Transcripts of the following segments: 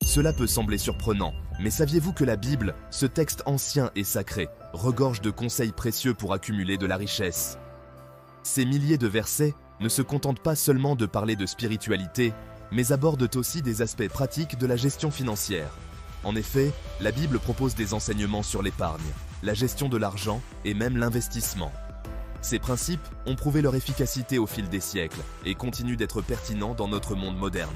Cela peut sembler surprenant, mais saviez-vous que la Bible, ce texte ancien et sacré, regorge de conseils précieux pour accumuler de la richesse? Ces milliers de versets ne se contentent pas seulement de parler de spiritualité, mais abordent aussi des aspects pratiques de la gestion financière. En effet, la Bible propose des enseignements sur l'épargne, la gestion de l'argent et même l'investissement. Ces principes ont prouvé leur efficacité au fil des siècles et continuent d'être pertinents dans notre monde moderne.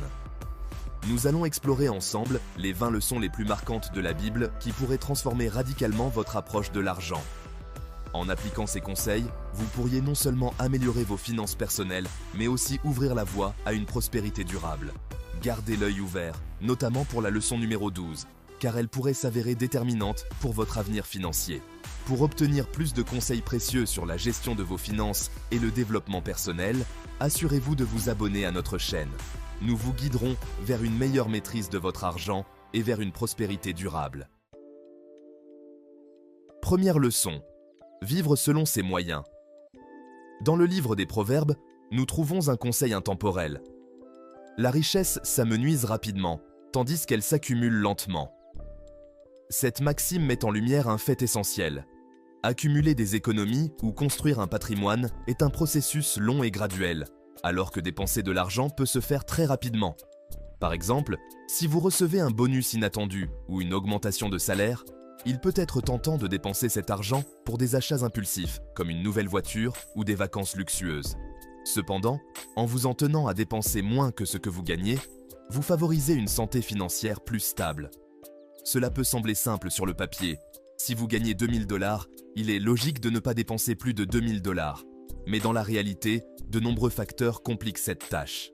Nous allons explorer ensemble les 20 leçons les plus marquantes de la Bible qui pourraient transformer radicalement votre approche de l'argent. En appliquant ces conseils, vous pourriez non seulement améliorer vos finances personnelles, mais aussi ouvrir la voie à une prospérité durable. Gardez l'œil ouvert, notamment pour la leçon numéro 12, car elle pourrait s'avérer déterminante pour votre avenir financier. Pour obtenir plus de conseils précieux sur la gestion de vos finances et le développement personnel, assurez-vous de vous abonner à notre chaîne. Nous vous guiderons vers une meilleure maîtrise de votre argent et vers une prospérité durable. Première leçon. Vivre selon ses moyens. Dans le livre des Proverbes, nous trouvons un conseil intemporel. La richesse s'amenuise rapidement, tandis qu'elle s'accumule lentement. Cette maxime met en lumière un fait essentiel. Accumuler des économies ou construire un patrimoine est un processus long et graduel, alors que dépenser de l'argent peut se faire très rapidement. Par exemple, si vous recevez un bonus inattendu ou une augmentation de salaire, il peut être tentant de dépenser cet argent pour des achats impulsifs, comme une nouvelle voiture ou des vacances luxueuses. Cependant, en vous en tenant à dépenser moins que ce que vous gagnez, vous favorisez une santé financière plus stable. Cela peut sembler simple sur le papier. Si vous gagnez 2000 $, il est logique de ne pas dépenser plus de 2000 $. Mais dans la réalité, de nombreux facteurs compliquent cette tâche.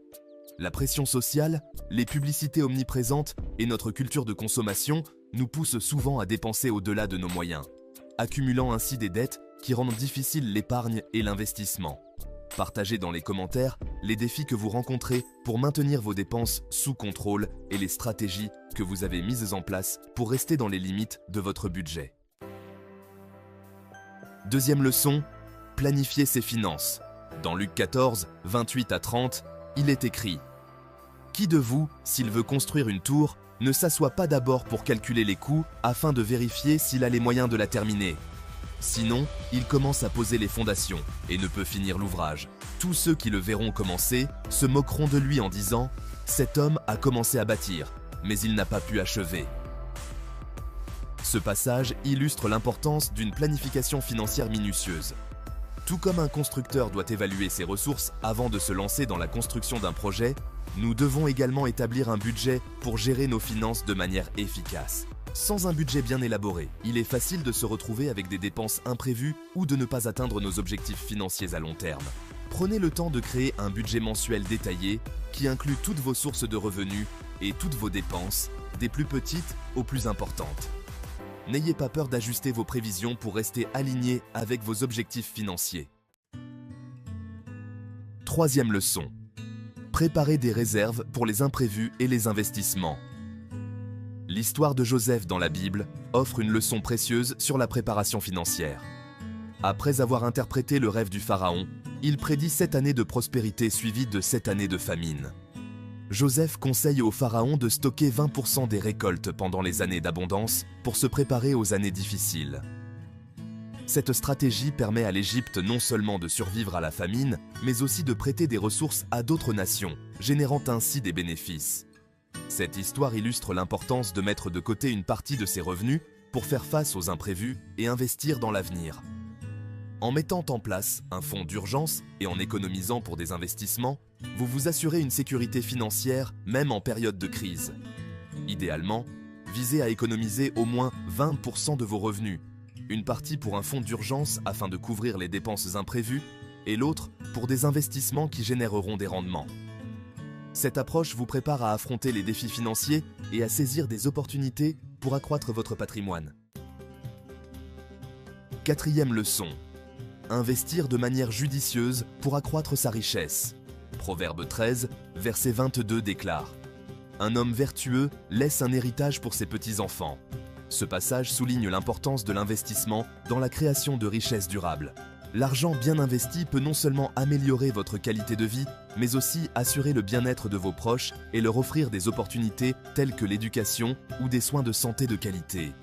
La pression sociale, les publicités omniprésentes et notre culture de consommation nous poussent souvent à dépenser au-delà de nos moyens, accumulant ainsi des dettes qui rendent difficile l'épargne et l'investissement. Partagez dans les commentaires les défis que vous rencontrez pour maintenir vos dépenses sous contrôle et les stratégies que vous avez mises en place pour rester dans les limites de votre budget. Deuxième leçon, planifier ses finances. Dans Luc 14, 28 à 30, il est écrit « Qui de vous, s'il veut construire une tour, ne s'assoit pas d'abord pour calculer les coûts afin de vérifier s'il a les moyens de la terminer ? Sinon, il commence à poser les fondations et ne peut finir l'ouvrage. Tous ceux qui le verront commencer se moqueront de lui en disant « Cet homme a commencé à bâtir, mais il n'a pas pu achever. » Ce passage illustre l'importance d'une planification financière minutieuse. Tout comme un constructeur doit évaluer ses ressources avant de se lancer dans la construction d'un projet, nous devons également établir un budget pour gérer nos finances de manière efficace. Sans un budget bien élaboré, il est facile de se retrouver avec des dépenses imprévues ou de ne pas atteindre nos objectifs financiers à long terme. Prenez le temps de créer un budget mensuel détaillé qui inclut toutes vos sources de revenus et toutes vos dépenses, des plus petites aux plus importantes. N'ayez pas peur d'ajuster vos prévisions pour rester aligné avec vos objectifs financiers. Troisième leçon. Préparez des réserves pour les imprévus et les investissements. L'histoire de Joseph dans la Bible offre une leçon précieuse sur la préparation financière. Après avoir interprété le rêve du pharaon, il prédit 7 années de prospérité suivies de 7 années de famine. Joseph conseille au pharaon de stocker 20% des récoltes pendant les années d'abondance pour se préparer aux années difficiles. Cette stratégie permet à l'Égypte non seulement de survivre à la famine, mais aussi de prêter des ressources à d'autres nations, générant ainsi des bénéfices. Cette histoire illustre l'importance de mettre de côté une partie de ses revenus pour faire face aux imprévus et investir dans l'avenir. En mettant en place un fonds d'urgence et en économisant pour des investissements, vous vous assurez une sécurité financière même en période de crise. Idéalement, visez à économiser au moins 20% de vos revenus, une partie pour un fonds d'urgence afin de couvrir les dépenses imprévues et l'autre pour des investissements qui généreront des rendements. Cette approche vous prépare à affronter les défis financiers et à saisir des opportunités pour accroître votre patrimoine. Quatrième leçon. Investir de manière judicieuse pour accroître sa richesse. Proverbe 13, verset 22 déclare « Un homme vertueux laisse un héritage pour ses petits-enfants. » Ce passage souligne l'importance de l'investissement dans la création de richesses durables. L'argent bien investi peut non seulement améliorer votre qualité de vie, mais aussi assurer le bien-être de vos proches et leur offrir des opportunités telles que l'éducation ou des soins de santé de qualité.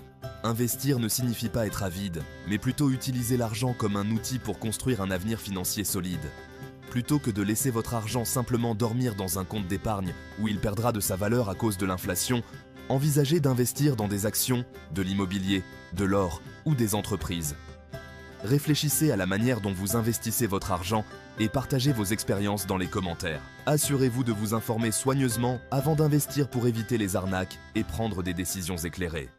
Investir ne signifie pas être avide, mais plutôt utiliser l'argent comme un outil pour construire un avenir financier solide. Plutôt que de laisser votre argent simplement dormir dans un compte d'épargne où il perdra de sa valeur à cause de l'inflation, envisagez d'investir dans des actions, de l'immobilier, de l'or ou des entreprises. Réfléchissez à la manière dont vous investissez votre argent et partagez vos expériences dans les commentaires. Assurez-vous de vous informer soigneusement avant d'investir pour éviter les arnaques et prendre des décisions éclairées.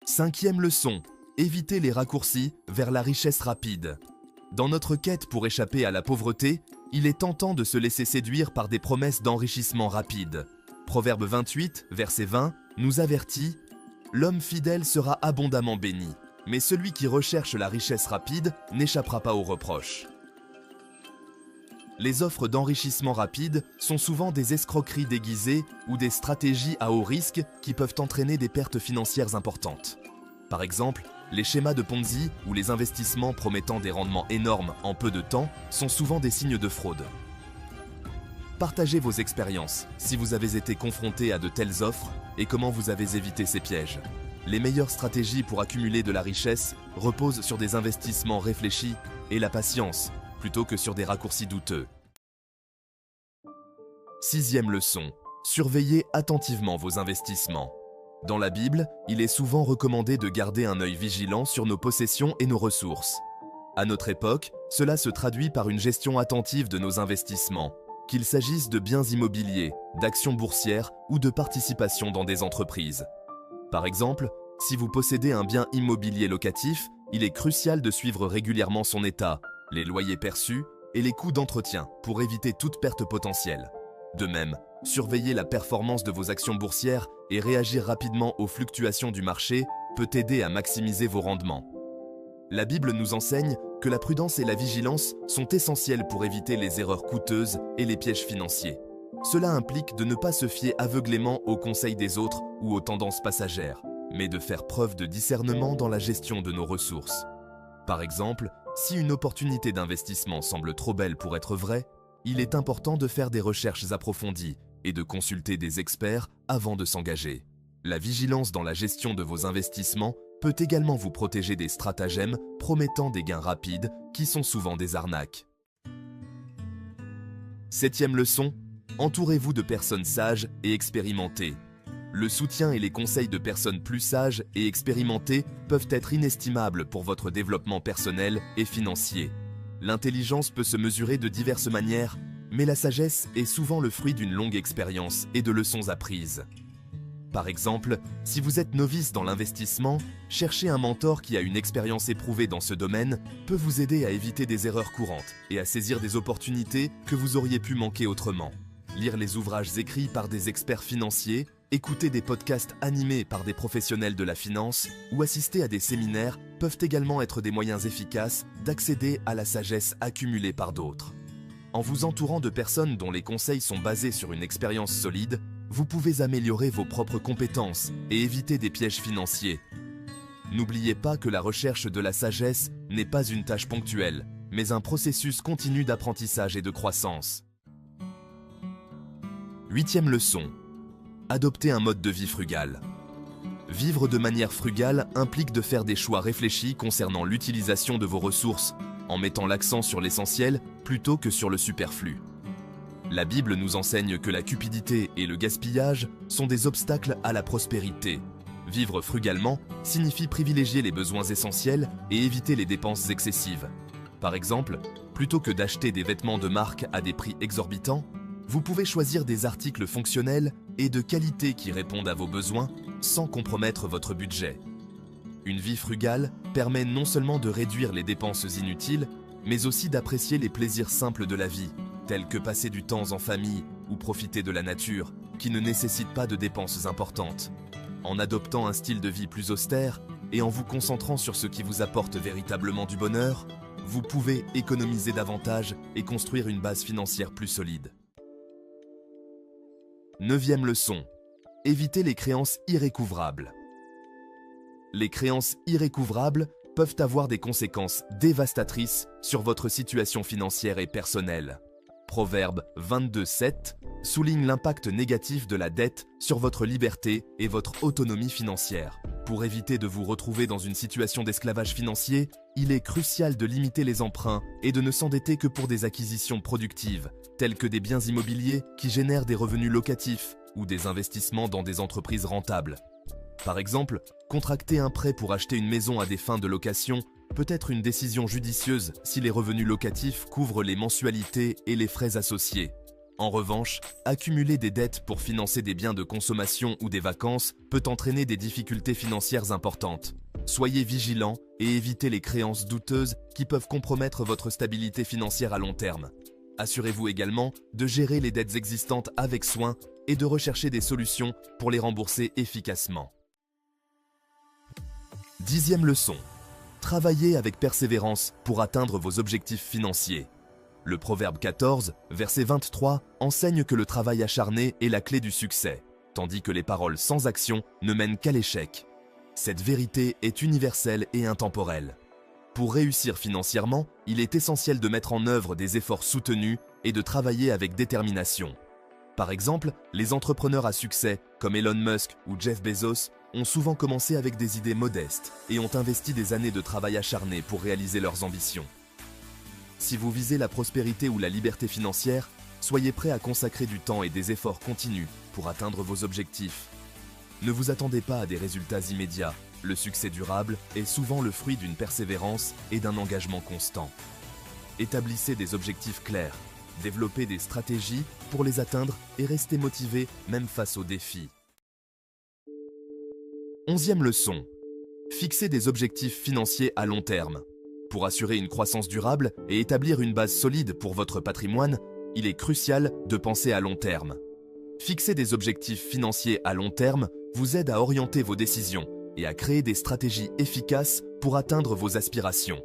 5e leçon. Évitez les raccourcis vers la richesse rapide. Dans notre quête pour échapper à la pauvreté, il est tentant de se laisser séduire par des promesses d'enrichissement rapide. Proverbe 28, verset 20, nous avertit « L'homme fidèle sera abondamment béni, mais celui qui recherche la richesse rapide n'échappera pas aux reproches. » Les offres d'enrichissement rapide sont souvent des escroqueries déguisées ou des stratégies à haut risque qui peuvent entraîner des pertes financières importantes. Par exemple, les schémas de Ponzi ou les investissements promettant des rendements énormes en peu de temps sont souvent des signes de fraude. Partagez vos expériences, si vous avez été confronté à de telles offres et comment vous avez évité ces pièges. Les meilleures stratégies pour accumuler de la richesse reposent sur des investissements réfléchis et la patience, plutôt que sur des raccourcis douteux. 6e leçon. Surveillez attentivement vos investissements. Dans la Bible, il est souvent recommandé de garder un œil vigilant sur nos possessions et nos ressources. À notre époque, cela se traduit par une gestion attentive de nos investissements, qu'il s'agisse de biens immobiliers, d'actions boursières ou de participations dans des entreprises. Par exemple, si vous possédez un bien immobilier locatif, il est crucial de suivre régulièrement son état, les loyers perçus et les coûts d'entretien pour éviter toute perte potentielle. De même, surveiller la performance de vos actions boursières et réagir rapidement aux fluctuations du marché peut aider à maximiser vos rendements. La Bible nous enseigne que la prudence et la vigilance sont essentielles pour éviter les erreurs coûteuses et les pièges financiers. Cela implique de ne pas se fier aveuglément aux conseils des autres ou aux tendances passagères, mais de faire preuve de discernement dans la gestion de nos ressources. Par exemple, si une opportunité d'investissement semble trop belle pour être vraie, il est important de faire des recherches approfondies et de consulter des experts avant de s'engager. La vigilance dans la gestion de vos investissements peut également vous protéger des stratagèmes promettant des gains rapides qui sont souvent des arnaques. 7e leçon. Entourez-vous de personnes sages et expérimentées. Le soutien et les conseils de personnes plus sages et expérimentées peuvent être inestimables pour votre développement personnel et financier. L'intelligence peut se mesurer de diverses manières, mais la sagesse est souvent le fruit d'une longue expérience et de leçons apprises. Par exemple, si vous êtes novice dans l'investissement, chercher un mentor qui a une expérience éprouvée dans ce domaine peut vous aider à éviter des erreurs courantes et à saisir des opportunités que vous auriez pu manquer autrement. Lire les ouvrages écrits par des experts financiers, écouter des podcasts animés par des professionnels de la finance ou assister à des séminaires peuvent également être des moyens efficaces d'accéder à la sagesse accumulée par d'autres. En vous entourant de personnes dont les conseils sont basés sur une expérience solide, vous pouvez améliorer vos propres compétences et éviter des pièges financiers. N'oubliez pas que la recherche de la sagesse n'est pas une tâche ponctuelle, mais un processus continu d'apprentissage et de croissance. 8e leçon. Adoptez un mode de vie frugal. Vivre de manière frugale implique de faire des choix réfléchis concernant l'utilisation de vos ressources, en mettant l'accent sur l'essentiel plutôt que sur le superflu. La Bible nous enseigne que la cupidité et le gaspillage sont des obstacles à la prospérité. Vivre frugalement signifie privilégier les besoins essentiels et éviter les dépenses excessives. Par exemple, plutôt que d'acheter des vêtements de marque à des prix exorbitants, vous pouvez choisir des articles fonctionnels et de qualité qui répondent à vos besoins sans compromettre votre budget. Une vie frugale permet non seulement de réduire les dépenses inutiles, mais aussi d'apprécier les plaisirs simples de la vie, tels que passer du temps en famille ou profiter de la nature, qui ne nécessitent pas de dépenses importantes. En adoptant un style de vie plus austère et en vous concentrant sur ce qui vous apporte véritablement du bonheur, vous pouvez économiser davantage et construire une base financière plus solide. 9e leçon. Évitez les créances irrécouvrables. Les créances irrécouvrables peuvent avoir des conséquences dévastatrices sur votre situation financière et personnelle. Proverbe 22:7 souligne l'impact négatif de la dette sur votre liberté et votre autonomie financière. Pour éviter de vous retrouver dans une situation d'esclavage financier, il est crucial de limiter les emprunts et de ne s'endetter que pour des acquisitions productives, telles que des biens immobiliers qui génèrent des revenus locatifs ou des investissements dans des entreprises rentables. Par exemple, contracter un prêt pour acheter une maison à des fins de location peut être une décision judicieuse si les revenus locatifs couvrent les mensualités et les frais associés. En revanche, accumuler des dettes pour financer des biens de consommation ou des vacances peut entraîner des difficultés financières importantes. Soyez vigilants et évitez les créances douteuses qui peuvent compromettre votre stabilité financière à long terme. Assurez-vous également de gérer les dettes existantes avec soin et de rechercher des solutions pour les rembourser efficacement. 10e leçon. Travaillez avec persévérance pour atteindre vos objectifs financiers. Le Proverbe 14, verset 23, enseigne que le travail acharné est la clé du succès, tandis que les paroles sans action ne mènent qu'à l'échec. Cette vérité est universelle et intemporelle. Pour réussir financièrement, il est essentiel de mettre en œuvre des efforts soutenus et de travailler avec détermination. Par exemple, les entrepreneurs à succès, comme Elon Musk ou Jeff Bezos, ont souvent commencé avec des idées modestes et ont investi des années de travail acharné pour réaliser leurs ambitions. Si vous visez la prospérité ou la liberté financière, soyez prêt à consacrer du temps et des efforts continus pour atteindre vos objectifs. Ne vous attendez pas à des résultats immédiats. Le succès durable est souvent le fruit d'une persévérance et d'un engagement constant. Établissez des objectifs clairs, développez des stratégies pour les atteindre et restez motivé même face aux défis. 11e leçon. Fixez des objectifs financiers à long terme. Pour assurer une croissance durable et établir une base solide pour votre patrimoine, il est crucial de penser à long terme. Fixer des objectifs financiers à long terme vous aide à orienter vos décisions et à créer des stratégies efficaces pour atteindre vos aspirations.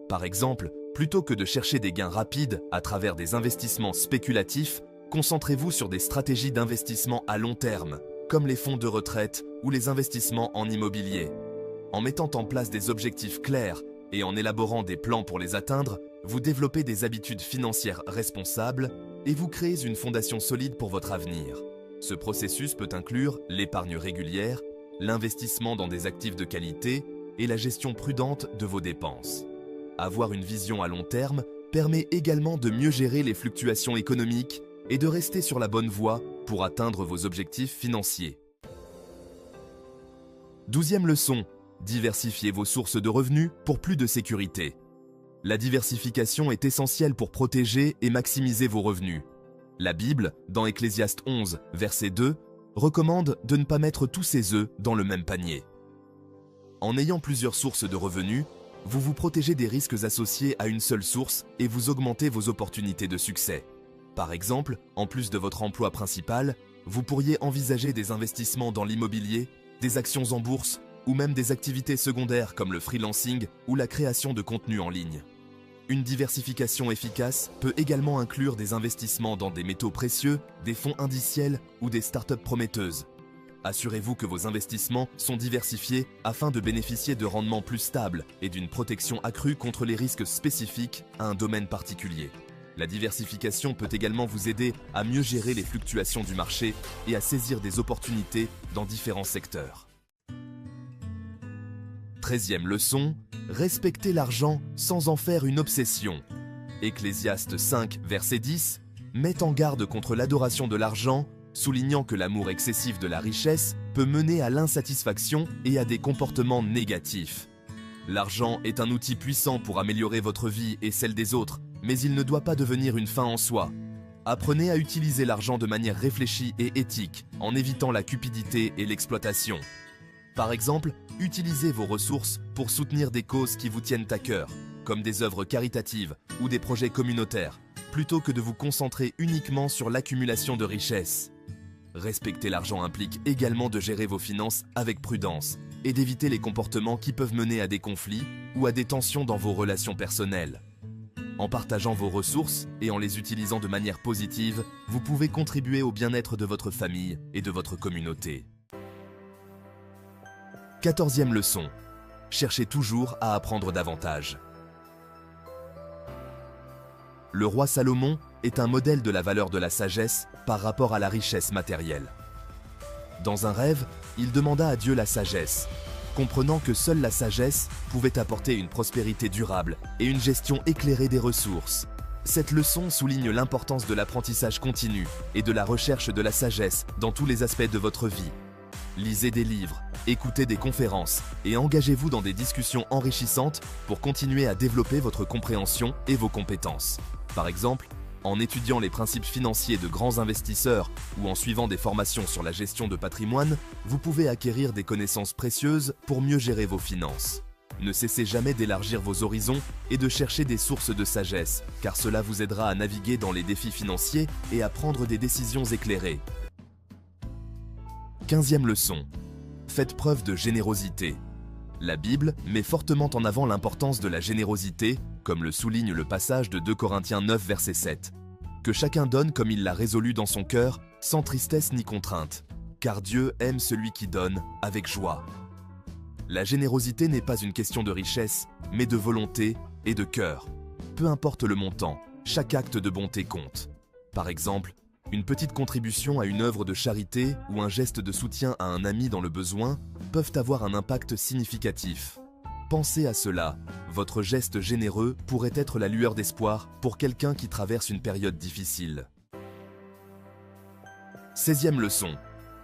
Par exemple, plutôt que de chercher des gains rapides à travers des investissements spéculatifs, concentrez-vous sur des stratégies d'investissement à long terme, comme les fonds de retraite ou les investissements en immobilier. En mettant en place des objectifs clairs et en élaborant des plans pour les atteindre, vous développez des habitudes financières responsables et vous créez une fondation solide pour votre avenir. Ce processus peut inclure l'épargne régulière, l'investissement dans des actifs de qualité et la gestion prudente de vos dépenses. Avoir une vision à long terme permet également de mieux gérer les fluctuations économiques et de rester sur la bonne voie pour atteindre vos objectifs financiers. 12e leçon. Diversifiez vos sources de revenus pour plus de sécurité. La diversification est essentielle pour protéger et maximiser vos revenus. La Bible, dans Ecclésiaste 11, verset 2, recommande de ne pas mettre tous ses œufs dans le même panier. En ayant plusieurs sources de revenus, vous vous protégez des risques associés à une seule source et vous augmentez vos opportunités de succès. Par exemple, en plus de votre emploi principal, vous pourriez envisager des investissements dans l'immobilier, des actions en bourse ou même des activités secondaires comme le freelancing ou la création de contenu en ligne. Une diversification efficace peut également inclure des investissements dans des métaux précieux, des fonds indiciels ou des startups prometteuses. Assurez-vous que vos investissements sont diversifiés afin de bénéficier de rendements plus stables et d'une protection accrue contre les risques spécifiques à un domaine particulier. La diversification peut également vous aider à mieux gérer les fluctuations du marché et à saisir des opportunités dans différents secteurs. 13e leçon, respectez l'argent sans en faire une obsession. Ecclésiaste 5, verset 10, met en garde contre l'adoration de l'argent, soulignant que l'amour excessif de la richesse peut mener à l'insatisfaction et à des comportements négatifs. L'argent est un outil puissant pour améliorer votre vie et celle des autres, mais il ne doit pas devenir une fin en soi. Apprenez à utiliser l'argent de manière réfléchie et éthique, en évitant la cupidité et l'exploitation. Par exemple, utilisez vos ressources pour soutenir des causes qui vous tiennent à cœur, comme des œuvres caritatives ou des projets communautaires, plutôt que de vous concentrer uniquement sur l'accumulation de richesses. Respecter l'argent implique également de gérer vos finances avec prudence et d'éviter les comportements qui peuvent mener à des conflits ou à des tensions dans vos relations personnelles. En partageant vos ressources et en les utilisant de manière positive, vous pouvez contribuer au bien-être de votre famille et de votre communauté. 14e leçon. cherchez toujours à apprendre davantage. Le roi Salomon est un modèle de la valeur de la sagesse par rapport à la richesse matérielle. Dans un rêve, il demanda à Dieu la sagesse, comprenant que seule la sagesse pouvait apporter une prospérité durable et une gestion éclairée des ressources. Cette leçon souligne l'importance de l'apprentissage continu et de la recherche de la sagesse dans tous les aspects de votre vie. Lisez des livres, écoutez des conférences et engagez-vous dans des discussions enrichissantes pour continuer à développer votre compréhension et vos compétences. Par exemple, en étudiant les principes financiers de grands investisseurs ou en suivant des formations sur la gestion de patrimoine, vous pouvez acquérir des connaissances précieuses pour mieux gérer vos finances. Ne cessez jamais d'élargir vos horizons et de chercher des sources de sagesse, car cela vous aidera à naviguer dans les défis financiers et à prendre des décisions éclairées. 15e leçon. Faites preuve de générosité. La Bible met fortement en avant l'importance de la générosité, comme le souligne le passage de 2 Corinthiens 9 verset 7. Que chacun donne comme il l'a résolu dans son cœur, sans tristesse ni contrainte, car Dieu aime celui qui donne avec joie. La générosité n'est pas une question de richesse, mais de volonté et de cœur. Peu importe le montant, chaque acte de bonté compte. Par exemple, une petite contribution à une œuvre de charité ou un geste de soutien à un ami dans le besoin peuvent avoir un impact significatif. Pensez à cela, votre geste généreux pourrait être la lueur d'espoir pour quelqu'un qui traverse une période difficile. 16e leçon.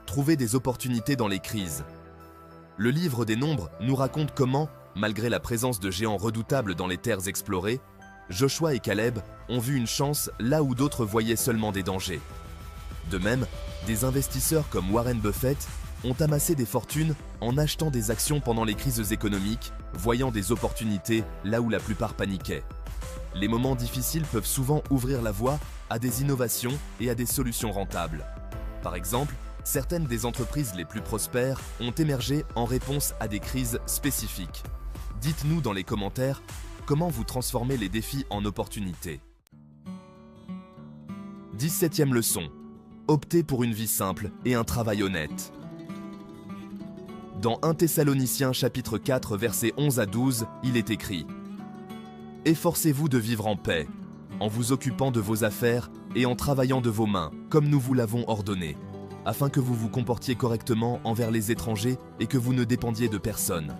Trouvez des opportunités dans les crises. Le livre des Nombres nous raconte comment, malgré la présence de géants redoutables dans les terres explorées, Joshua et Caleb ont vu une chance là où d'autres voyaient seulement des dangers. De même, des investisseurs comme Warren Buffett ont amassé des fortunes en achetant des actions pendant les crises économiques, voyant des opportunités là où la plupart paniquaient. Les moments difficiles peuvent souvent ouvrir la voie à des innovations et à des solutions rentables. Par exemple, certaines des entreprises les plus prospères ont émergé en réponse à des crises spécifiques. Dites-nous dans les commentaires comment vous transformez les défis en opportunités. 17e leçon. Optez pour une vie simple et un travail honnête. Dans 1 Thessaloniciens chapitre 4 versets 11 à 12, il est écrit « Efforcez-vous de vivre en paix, en vous occupant de vos affaires et en travaillant de vos mains, comme nous vous l'avons ordonné, afin que vous vous comportiez correctement envers les étrangers et que vous ne dépendiez de personne. »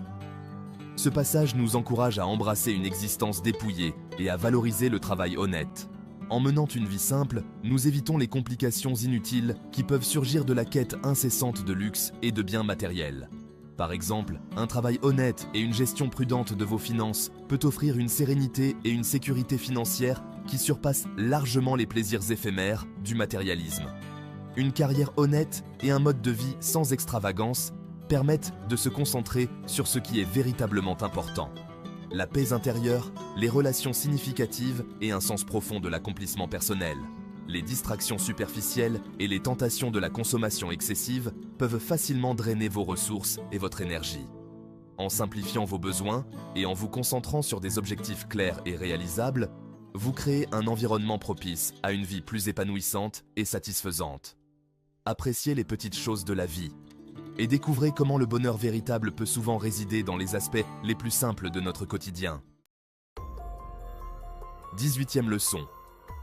Ce passage nous encourage à embrasser une existence dépouillée et à valoriser le travail honnête. En menant une vie simple, nous évitons les complications inutiles qui peuvent surgir de la quête incessante de luxe et de biens matériels. Par exemple, un travail honnête et une gestion prudente de vos finances peut offrir une sérénité et une sécurité financière qui surpassent largement les plaisirs éphémères du matérialisme. Une carrière honnête et un mode de vie sans extravagance permettent de se concentrer sur ce qui est véritablement important. La paix intérieure, les relations significatives et un sens profond de l'accomplissement personnel. Les distractions superficielles et les tentations de la consommation excessive peuvent facilement drainer vos ressources et votre énergie. En simplifiant vos besoins et en vous concentrant sur des objectifs clairs et réalisables, vous créez un environnement propice à une vie plus épanouissante et satisfaisante. Appréciez les petites choses de la vie et découvrez comment le bonheur véritable peut souvent résider dans les aspects les plus simples de notre quotidien. 18e leçon.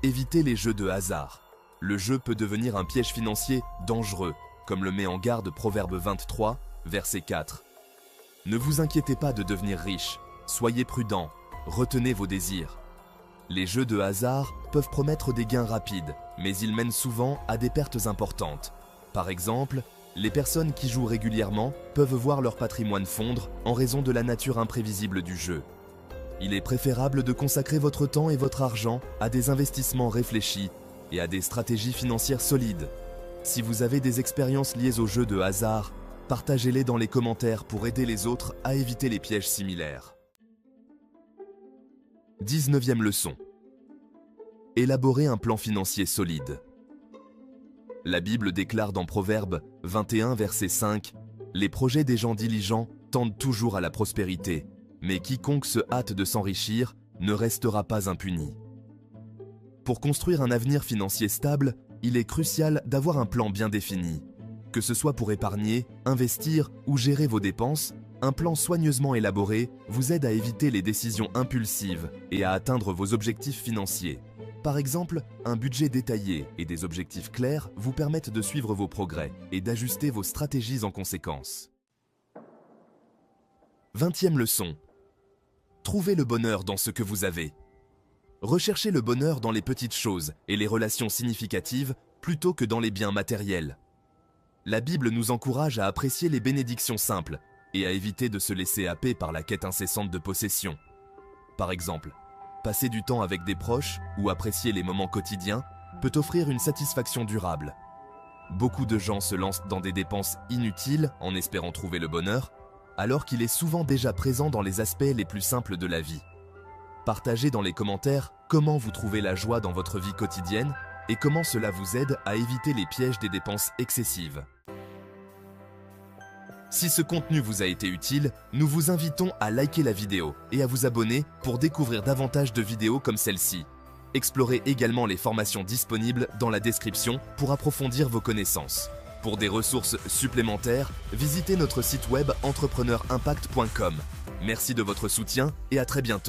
Évitez les jeux de hasard. Le jeu peut devenir un piège financier dangereux, comme le met en garde Proverbe 23, verset 4. Ne vous inquiétez pas de devenir riche, soyez prudent, retenez vos désirs. Les jeux de hasard peuvent promettre des gains rapides, mais ils mènent souvent à des pertes importantes. Par exemple, les personnes qui jouent régulièrement peuvent voir leur patrimoine fondre en raison de la nature imprévisible du jeu. Il est préférable de consacrer votre temps et votre argent à des investissements réfléchis et à des stratégies financières solides. Si vous avez des expériences liées aux jeux de hasard, partagez-les dans les commentaires pour aider les autres à éviter les pièges similaires. 19e leçon. Élaborez un plan financier solide. La Bible déclare dans Proverbe 21, verset 5 « Les projets des gens diligents tendent toujours à la prospérité, mais quiconque se hâte de s'enrichir ne restera pas impuni. » Pour construire un avenir financier stable, il est crucial d'avoir un plan bien défini. Que ce soit pour épargner, investir ou gérer vos dépenses, Un plan soigneusement élaboré vous aide à éviter les décisions impulsives et à atteindre vos objectifs financiers. Par exemple, un budget détaillé et des objectifs clairs vous permettent de suivre vos progrès et d'ajuster vos stratégies en conséquence. 20e leçon. Trouvez le bonheur dans ce que vous avez. Recherchez le bonheur dans les petites choses et les relations significatives plutôt que dans les biens matériels. La Bible nous encourage à apprécier les bénédictions simples et à éviter de se laisser happer par la quête incessante de possession. Par exemple, passer du temps avec des proches ou apprécier les moments quotidiens peut offrir une satisfaction durable. Beaucoup de gens se lancent dans des dépenses inutiles en espérant trouver le bonheur, alors qu'il est souvent déjà présent dans les aspects les plus simples de la vie. Partagez dans les commentaires comment vous trouvez la joie dans votre vie quotidienne et comment cela vous aide à éviter les pièges des dépenses excessives. Si ce contenu vous a été utile, nous vous invitons à liker la vidéo et à vous abonner pour découvrir davantage de vidéos comme celle-ci. Explorez également les formations disponibles dans la description pour approfondir vos connaissances. Pour des ressources supplémentaires, visitez notre site web entrepreneurimpact.com. Merci de votre soutien et à très bientôt.